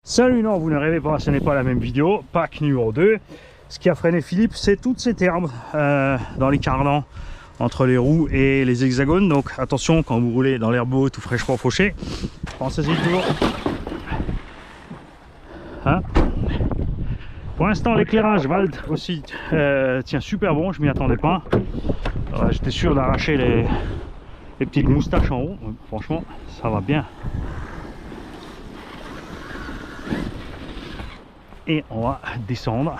Salut, non, vous ne rêvez pas, ce n'est pas la même vidéo. Pack numéro 2. Ce qui a freiné Philippe, c'est toutes ces herbes dans les cardans, entre les roues et les hexagones. Donc attention quand vous roulez dans l'herbeau tout fraîchement fauché. Pensez-y toujours. Hein, pour l'instant, l'éclairage Vald aussi tient super bon, je m'y attendais pas. J'étais sûr d'arracher les petites moustaches en haut. Franchement, ça va bien. Et on va descendre.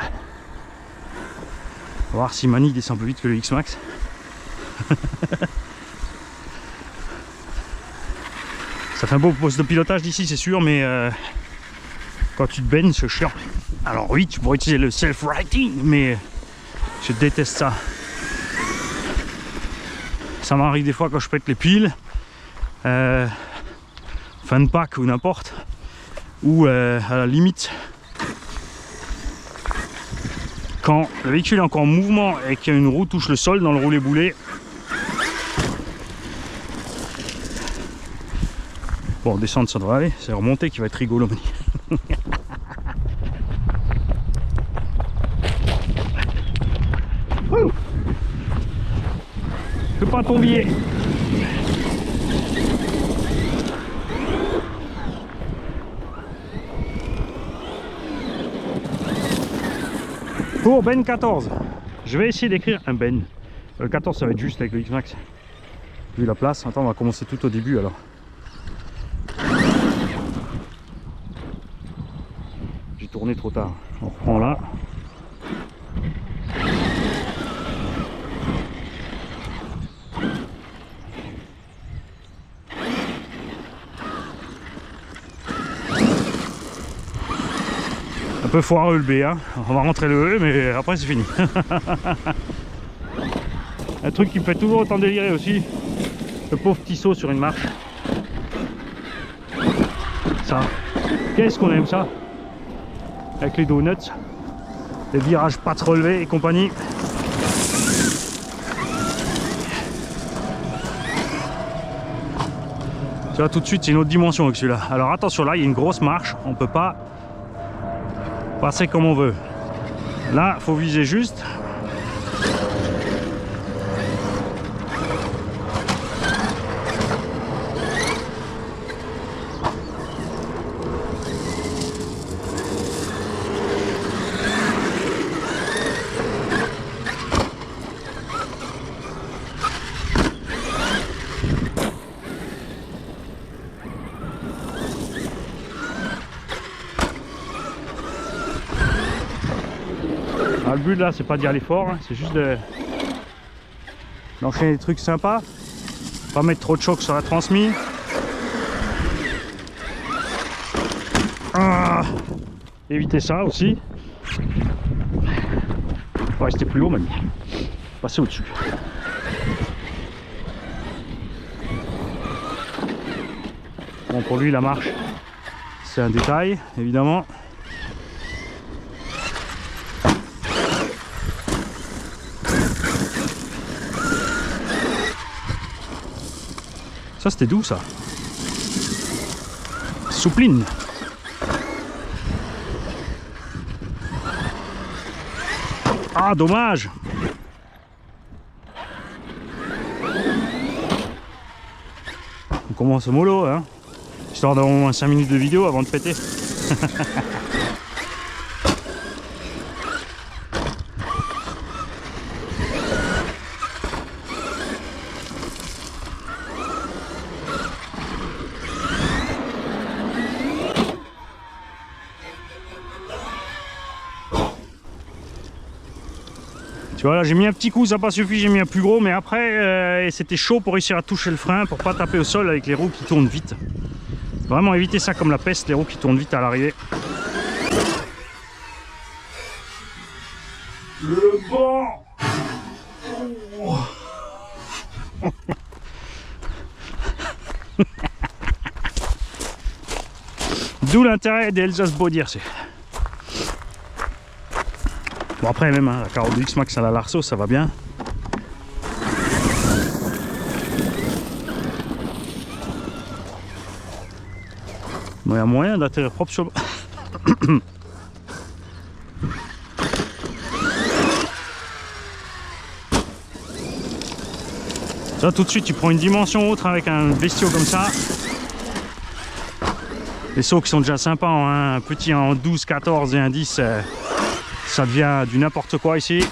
On va voir si Mani descend plus vite que le X-Max. Ça fait un beau poste de pilotage d'ici, c'est sûr, mais quand tu te baignes, c'est chiant. Alors oui, tu pourrais utiliser le self-righting, mais je déteste ça. Ça m'arrive des fois quand je pète les piles, fin de pack ou n'importe, ou à la limite, quand le véhicule est encore en mouvement et qu'une roue touche le sol dans le roulé-boulé. Bon, descendre ça devrait aller, c'est remonter qui va être rigolo. Fais pas tomber. Pour Ben 14, je vais essayer d'écrire un Ben. Le 14 ça va être juste avec le X-Max. Vu la place, attends, on va commencer tout au début alors. J'ai tourné trop tard. On reprend là. Un peu foireux le B, hein. On va rentrer le E, mais après c'est fini. Un truc qui me fait toujours autant délirer aussi, le pauvre petit saut sur une marche. Ça, qu'est-ce qu'on aime ça. Avec les donuts, les virages pas trop relevés et compagnie. Tu vois, tout de suite c'est une autre dimension avec celui-là. Alors attention, là il y a une grosse marche, on peut pas passer comme on veut. Là, faut viser juste. Le but là c'est pas d'y aller fort, hein, c'est juste d'enchaîner des trucs sympas, pas mettre trop de choc sur la transmise. Éviter ça aussi. On va rester plus haut même, passer au dessus. Bon, pour lui la marche c'est un détail évidemment. Ça c'était doux ça. Soupline. Ah dommage. On commence mollo hein. Histoire d'avoir au moins 5 minutes de vidéo avant de péter. Tu vois là j'ai mis un petit coup, ça n'a pas suffi, j'ai mis un plus gros, mais après c'était chaud pour réussir à toucher le frein, pour pas taper au sol avec les roues qui tournent vite. Vraiment éviter ça comme la peste, les roues qui tournent vite à l'arrivée. Le banc. D'où l'intérêt des Elsace Baudière. Bon après même hein, la carotte de X-Max à la Larceau ça va bien. Bon, il y a moyen d'atterrir propre sur le... Ça, tout de suite, tu prends une dimension autre avec un bestiau comme ça. Les sauts qui sont déjà sympas, hein, un petit en 12, 14 et un 10, ça devient du n'importe quoi ici.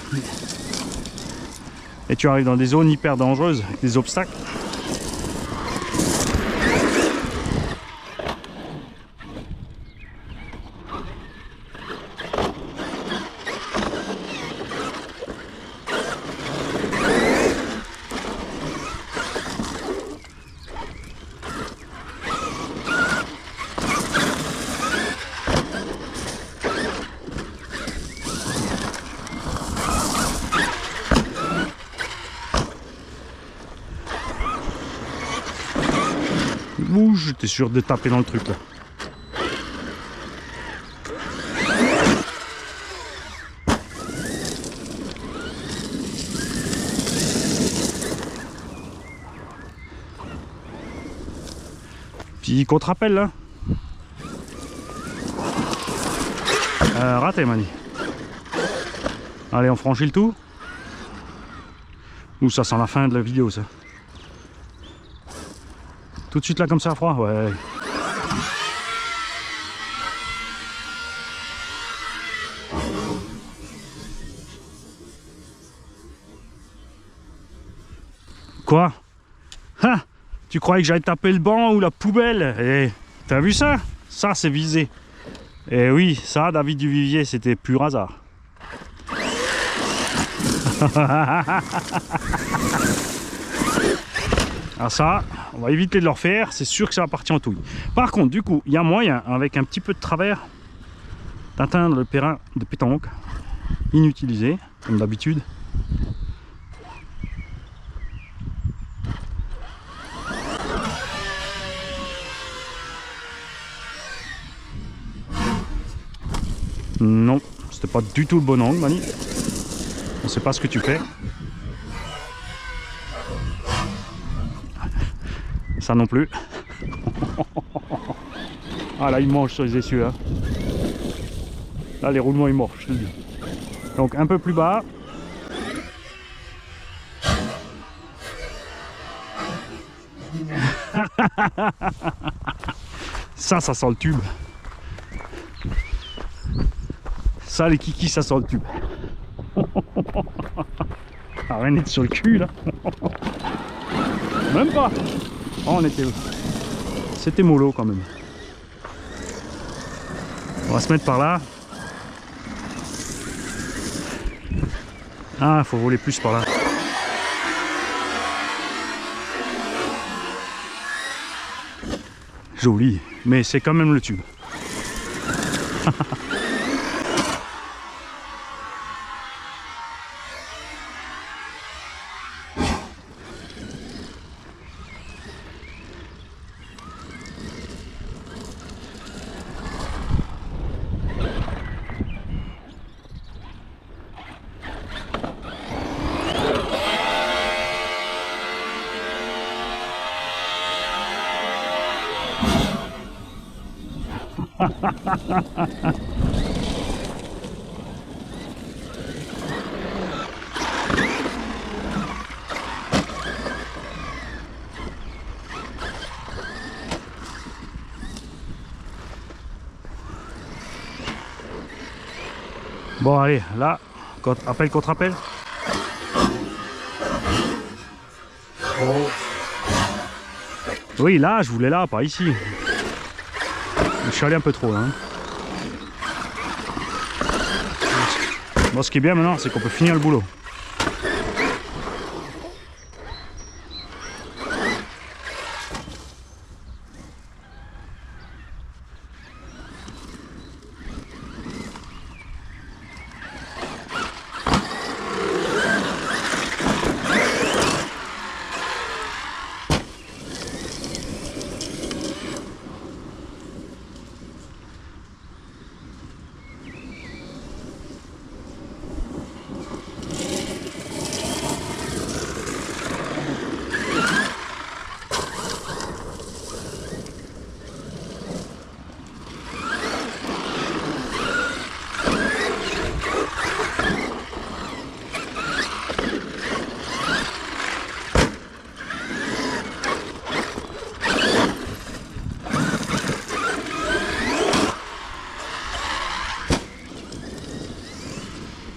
Et tu arrives dans des zones hyper dangereuses, avec des obstacles. Bouge, t'es sûr de taper dans le truc là. Petit contre-appel là. Raté Mani. Allez, on franchit le tout. Ouh, ça sent la fin de la vidéo ça. Tout de suite là comme ça à froid, ouais. Quoi? Ah, tu croyais que j'allais taper le banc ou la poubelle? Eh, t'as vu ça? Ça c'est visé. Et oui, ça David Duvivier, c'était pur hasard. Alors ça, on va éviter de le refaire, c'est sûr que ça va partir en touille. Par contre, du coup, il y a moyen, avec un petit peu de travers, d'atteindre le terrain de pétanque, inutilisé, comme d'habitude. Non, c'était pas du tout le bon angle, Mani. On sait pas ce que tu fais. Ça non plus. Ah là, il mange sur les essieux. Hein. Là, les roulements, ils morfent, je te le dis. Donc, un peu plus bas. Ça sent le tube. Ça, les kikis, ça sent le tube. Ah, rien n'est sur le cul, là. Même pas. Oh, on était... C'était mollo, quand même. On va se mettre par là. Ah, il faut voler plus par là. Joli, mais c'est quand même le tube. Bon allez, là, appel contre appel. Oh. Oui, là, je voulais là, pas ici. Je suis allé un peu trop là. Hein. Bon, ce qui est bien maintenant, c'est qu'on peut finir le boulot.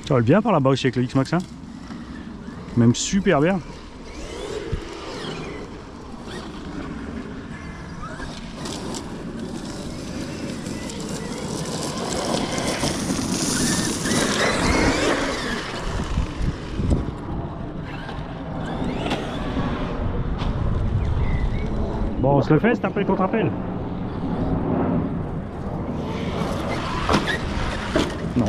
Ça vole bien par là-bas aussi avec le X-Max, hein. Même super bien. Bon, on se le fait, cet appel contre appel. Non.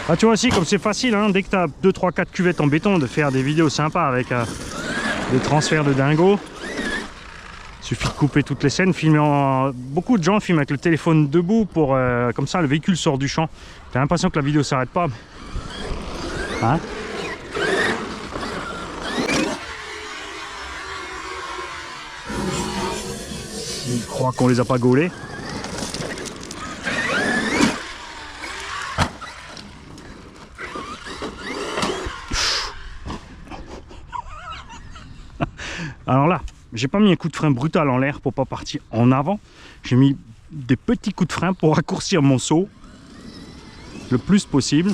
Ah, tu vois aussi comme c'est facile, hein, dès que tu as 2, 3, 4 cuvettes en béton, de faire des vidéos sympas avec des transferts de dingo. Il suffit de couper toutes les scènes, filmer en... Beaucoup de gens filment avec le téléphone debout pour comme ça le véhicule sort du champ. T'as l'impression que la vidéo s'arrête pas. Hein? Ils croient qu'on les a pas gaulés. Alors là, j'ai pas mis un coup de frein brutal en l'air pour pas partir en avant. J'ai mis des petits coups de frein pour raccourcir mon saut le plus possible.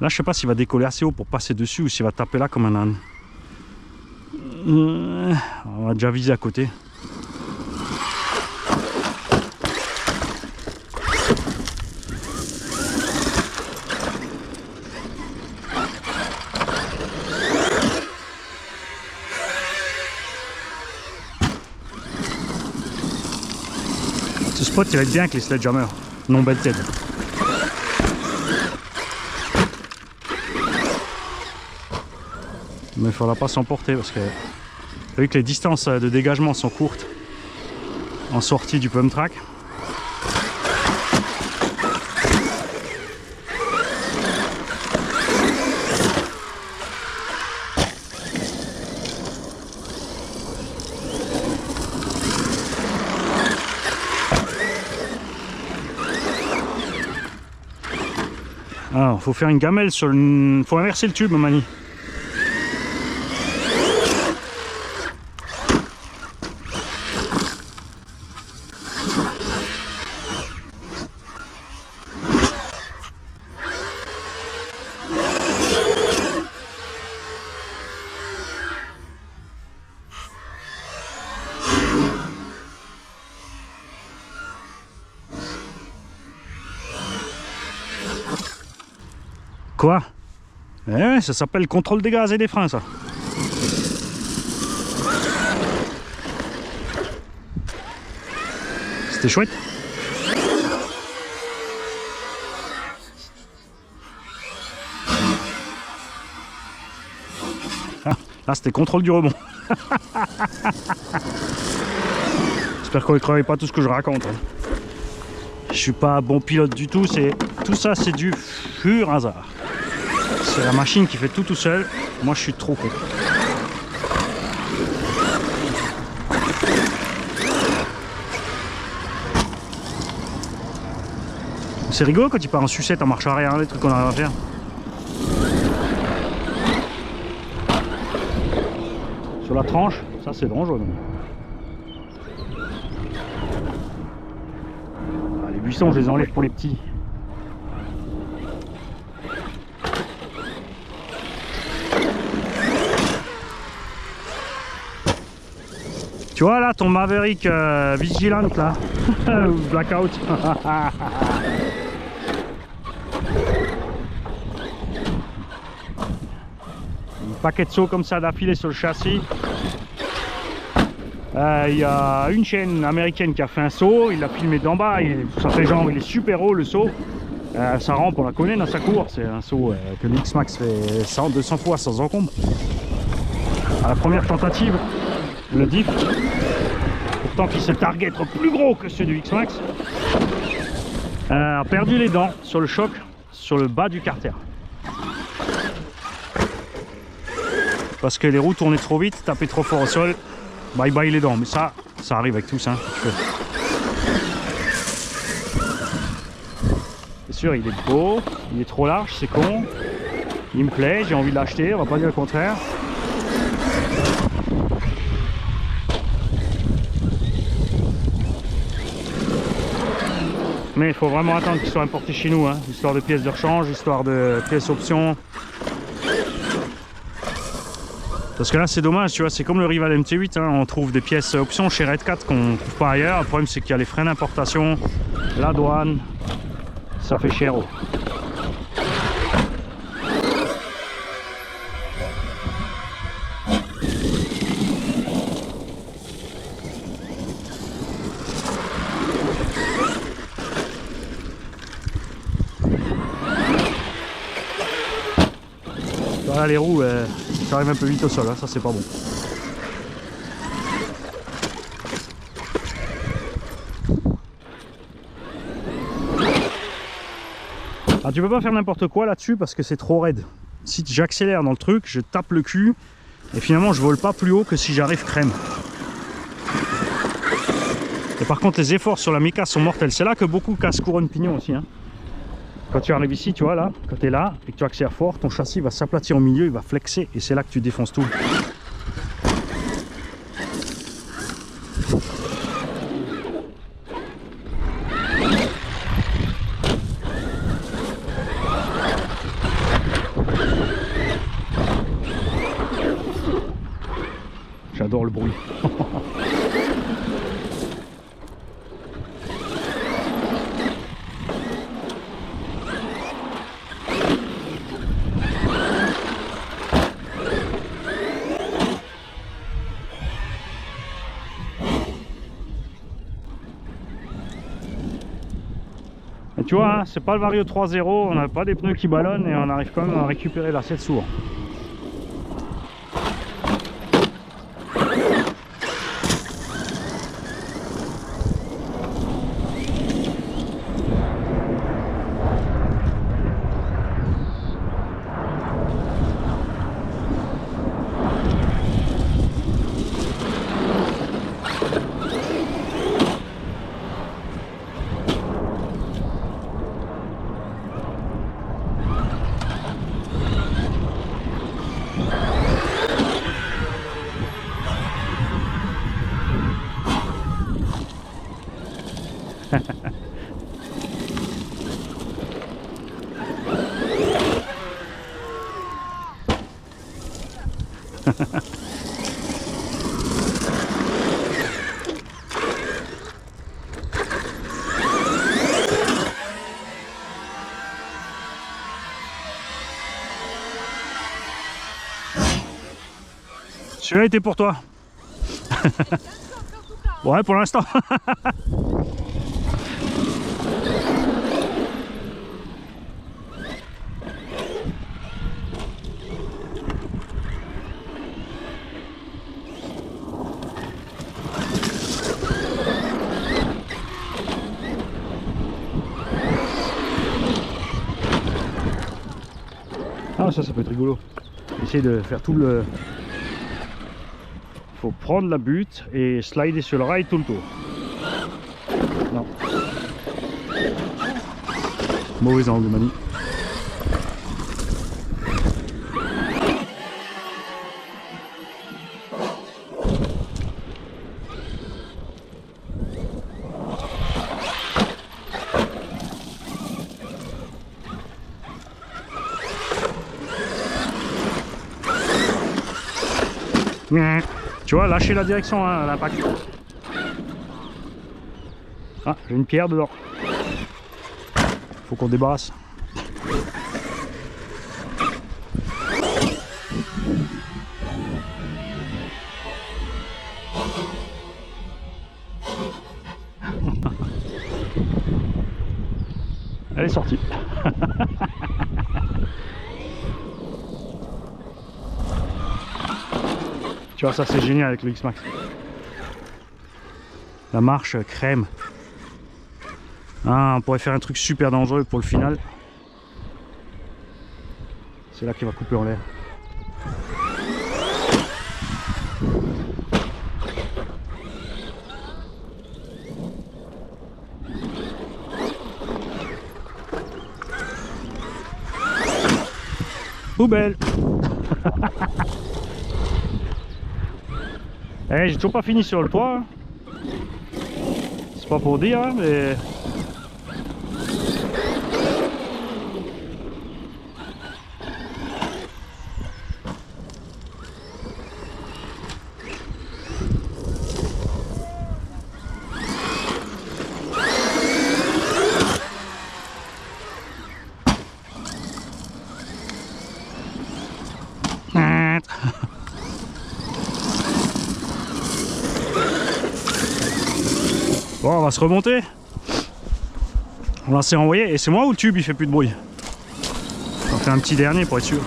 Là, je sais pas s'il va décoller assez haut pour passer dessus ou s'il va taper là comme un âne. On va déjà viser à côté. Ce spot il va être bien avec les sledgehammers, non belted. Mais il ne faudra pas s'emporter parce que vu que les distances de dégagement sont courtes en sortie du pump track. Alors, faut faire une gamelle sur le... Faut inverser le tube, Mani. Quoi? Eh, ça s'appelle contrôle des gaz et des freins, ça. C'était chouette. Ah, là, c'était contrôle du rebond. J'espère qu'on ne croyait pas tout ce que je raconte. Je suis pas bon pilote du tout. Tout ça, c'est du pur hasard. C'est la machine qui fait tout seul. Moi, je suis trop con. C'est rigolo quand il part en sucette en marche arrière, les trucs qu'on arrive à faire. Sur la tranche, ça c'est dangereux. Ah, les buissons, je les enlève pour les petits. Tu vois là ton Maverick Vigilant là, Blackout. Un paquet de sauts comme ça d'affilée sur le châssis. Il y a une chaîne américaine qui a fait un saut, il l'a filmé d'en bas, ça fait genre il est super haut le saut. Sa rampe on la connaît dans sa cour, c'est un saut que le X-Max fait 100-200 fois sans encombre. À la première tentative, le diff, pourtant qui se target être plus gros que ceux du X-Max, a perdu les dents sur le choc sur le bas du carter. Parce que les roues tournaient trop vite, tapaient trop fort au sol, bye bye les dents. Mais ça arrive avec tous, hein. sûr, il est beau, il est trop large, c'est con. Il me plaît, j'ai envie de l'acheter, on va pas dire le contraire. Mais il faut vraiment attendre qu'il soit importé chez nous, hein, histoire de pièces de rechange, histoire de pièces options. Parce que là c'est dommage, tu vois, c'est comme le Rival MT8, hein, on trouve des pièces options chez Redcat qu'on ne trouve pas ailleurs. Le problème c'est qu'il y a les frais d'importation, la douane, ça fait cher. Voilà, les roues, ça arrive un peu vite au sol, hein, ça c'est pas bon. Alors, tu peux pas faire n'importe quoi là-dessus parce que c'est trop raide. Si j'accélère dans le truc, je tape le cul et finalement je vole pas plus haut que si j'arrive crème. Et par contre les efforts sur la Mica sont mortels. C'est là que beaucoup cassent couronne pignon aussi, hein. Quand tu arrives ici, tu vois là, quand tu es là et que tu accélères fort, ton châssis va s'aplatir au milieu, il va flexer et c'est là que tu défonces tout. J'adore le bruit. Et tu vois, hein, c'est pas le Vario 3.0, on n'a pas des pneus qui ballonnent et on arrive quand même à récupérer la 7 sourds. Celui-là était pour toi. Ouais, pour l'instant. Ah, ça peut être rigolo. Essayer de faire tout le... Faut prendre la butte et slider sur le rail tout le tour. Non. Mauvais angle, Mani. Tu vois, lâchez la direction hein, à l'impact. Ah, j'ai une pierre dedans. Faut qu'on débarrasse. Elle est sortie. Tu vois, ça c'est génial avec le X-Max. La marche crème. Ah, on pourrait faire un truc super dangereux pour le final. C'est là qu'il va couper en l'air. Poubelle. Eh, j'ai toujours pas fini sur le toit. C'est pas pour dire, hein, mais... Bon, on va se remonter. On va se renvoyer. Et c'est moi ou le tube il fait plus de bruit? On va faire un petit dernier pour être sûr.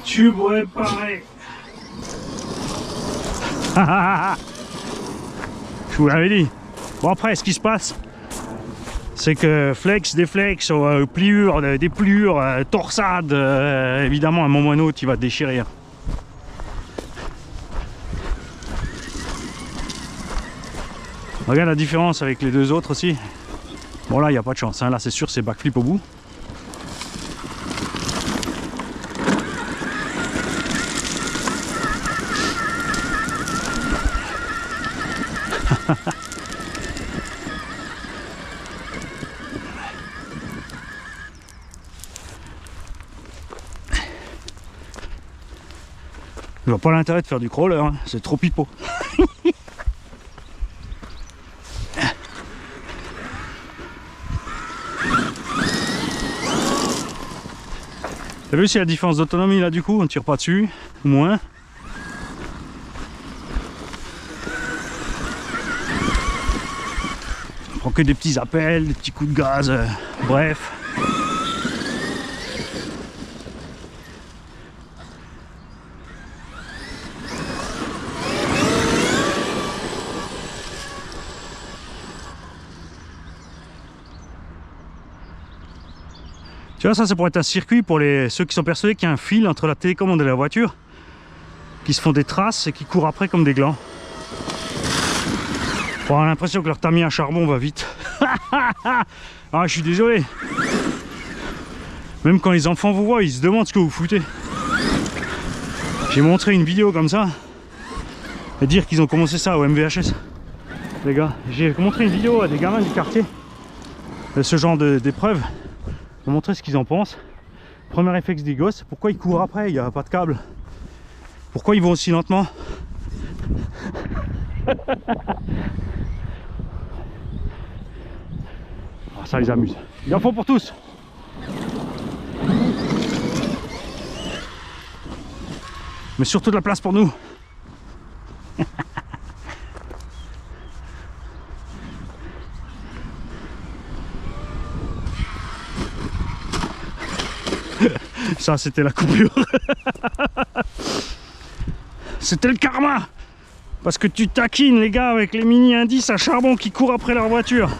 Tube réparé. Je vous l'avais dit. Bon, après, ce qui se passe, c'est que flex, déflex, pliures, des pliures, torsades, évidemment, à un moment ou à un autre, il va te déchirer. Regarde la différence avec les deux autres aussi. Bon, là, il n'y a pas de chance. Hein. Là, c'est sûr, c'est backflip au bout. Je vois pas l'intérêt de faire du crawler, hein. C'est trop pipeau. T'as vu aussi la différence d'autonomie là du coup, on ne tire pas dessus, ou moins. On prend que des petits appels, des petits coups de gaz, bref. Tu vois, ça c'est pour être un circuit pour ceux qui sont persuadés qu'il y a un fil entre la télécommande et la voiture, qui se font des traces et qui courent après comme des glands. On a l'impression que leur tamis à charbon va vite. Ah, je suis désolé. Même quand les enfants vous voient, ils se demandent ce que vous foutez. J'ai montré une vidéo comme ça et dire qu'ils ont commencé ça au MVHS. Les gars, j'ai montré une vidéo à des gamins du quartier de ce genre d'épreuve. Pour montrer ce qu'ils en pensent. Premier réflexe des gosses, pourquoi ils courent après? Il n'y a pas de câble. Pourquoi ils vont aussi lentement? Oh, ça les amuse. Il en faut pour tous. Mais surtout de la place pour nous. Ça c'était la coupure. C'était le karma. Parce que tu taquines les gars avec les mini indices à charbon qui courent après leur voiture.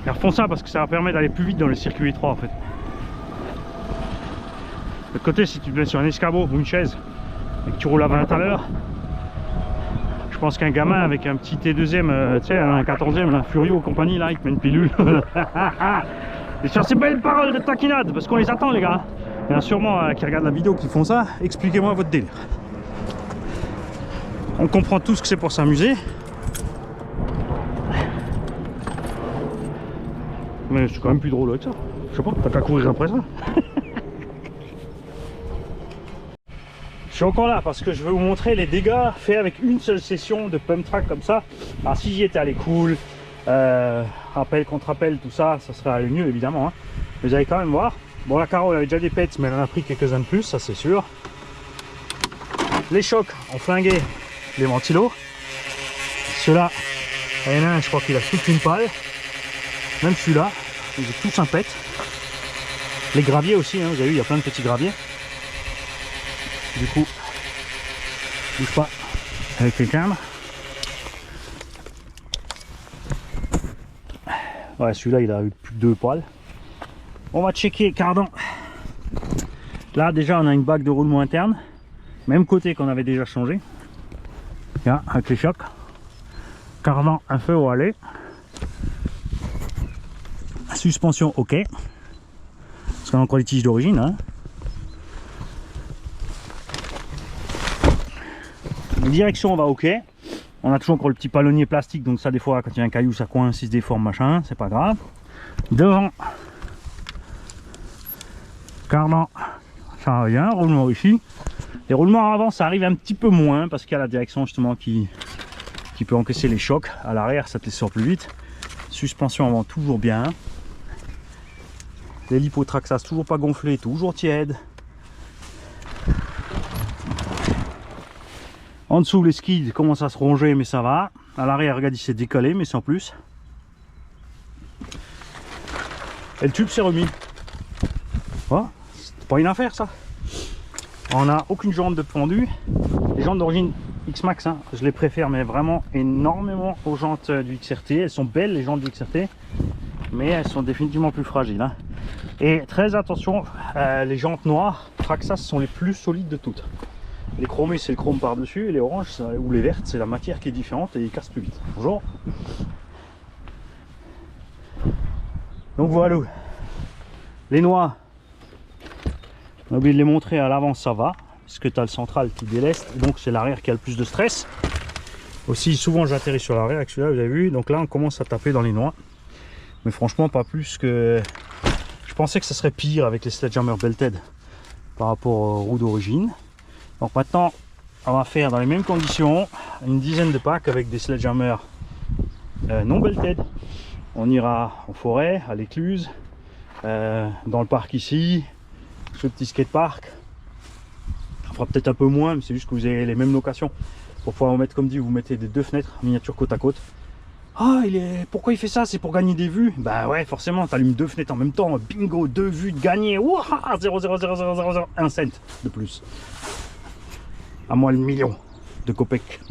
Ils refont ça parce que ça leur permet d'aller plus vite dans le circuit étroit en fait. De l'autre côté, si tu te mets sur un escabeau ou une chaise et que tu roules à 20 à l'heure, je pense qu'un gamin avec un petit T2e, tu sais, un 14e, un Furio compagnie, là, il te met une pilule. Et sur ces belles paroles de taquinade, parce qu'on les attend, les gars. Il y en a sûrement qui regardent la vidéo qui font ça. Expliquez-moi votre délire. On comprend tous que c'est pour s'amuser. Mais c'est quand même plus drôle avec ça. Je sais pas, t'as qu'à courir après ça. Je suis encore là parce que je vais vous montrer les dégâts faits avec une seule session de pump track comme ça. Alors si j'y étais allé cool, rappel contre rappel, tout ça, ça serait allé mieux évidemment. Hein. Mais vous allez quand même voir. Bon, la Caro elle avait déjà des pets, mais elle en a pris quelques-uns de plus, ça c'est sûr. Les chocs ont flingué les ventilos. Ceux-là, il y en a un, je crois qu'il a toute une palle. Même celui-là, ils ont tous un pet. Les graviers aussi, hein, vous avez vu, il y a plein de petits graviers. Du coup, bouge pas avec les câbles. Ouais, celui-là il a eu plus de 2 poils. On va checker cardan. Là déjà on a une bague de roulement interne, même côté qu'on avait déjà changé. Là, avec les chocs. Cardan un feu au aller. Suspension ok. Parce qu'on a encore les tiges d'origine. Hein. Direction va ok. On a toujours encore le petit palonnier plastique, donc ça des fois quand il y a un caillou ça coince, il se déforme machin, c'est pas grave. Devant, cardan, ça revient, roulement ici. Les roulements avant ça arrive un petit peu moins parce qu'il y a la direction justement qui peut encaisser les chocs. À l'arrière ça te les sort plus vite. Suspension avant toujours bien. L'hélipotraxas toujours pas gonflé, toujours tiède. En dessous les skids commencent à se ronger mais ça va. À l'arrière regarde il s'est décollé mais sans plus. Et le tube s'est remis. Voilà, c'est pas une affaire ça. On n'a aucune jante de pendu. Les jantes d'origine X-Max, hein, je les préfère mais vraiment énormément aux jantes du XRT. Elles sont belles les jantes du XRT, mais elles sont définitivement plus fragiles. Hein. Et très attention, les jantes noires Traxxas sont les plus solides de toutes. Les chromés c'est le chrome par dessus et les oranges ou les vertes c'est la matière qui est différente et ils cassent plus vite. Bonjour. Donc voilà, les noix, on a oublié de les montrer à l'avant, ça va, parce que tu as le central qui déleste, donc c'est l'arrière qui a le plus de stress. Aussi souvent j'atterris sur l'arrière avec celui-là, vous avez vu, donc là on commence à taper dans les noix. Mais franchement pas plus que... Je pensais que ça serait pire avec les Sledgehammer Belted par rapport aux roues d'origine. Donc maintenant on va faire dans les mêmes conditions une dizaine de packs avec des Sledgehammer non Belted. On ira en forêt, à l'écluse, dans le parc ici, ce petit skatepark. On fera peut-être un peu moins, mais c'est juste que vous avez les mêmes locations. Pour pouvoir vous mettre, comme dit, vous mettez des deux fenêtres miniatures côte à côte. Ah, pourquoi il fait ça? C'est pour gagner des vues? Bah ouais, forcément, tu allumes deux fenêtres en même temps. Bingo, 2 vues de gagner. Ouah, 0,00001 cent de plus. À moi le million de copecs.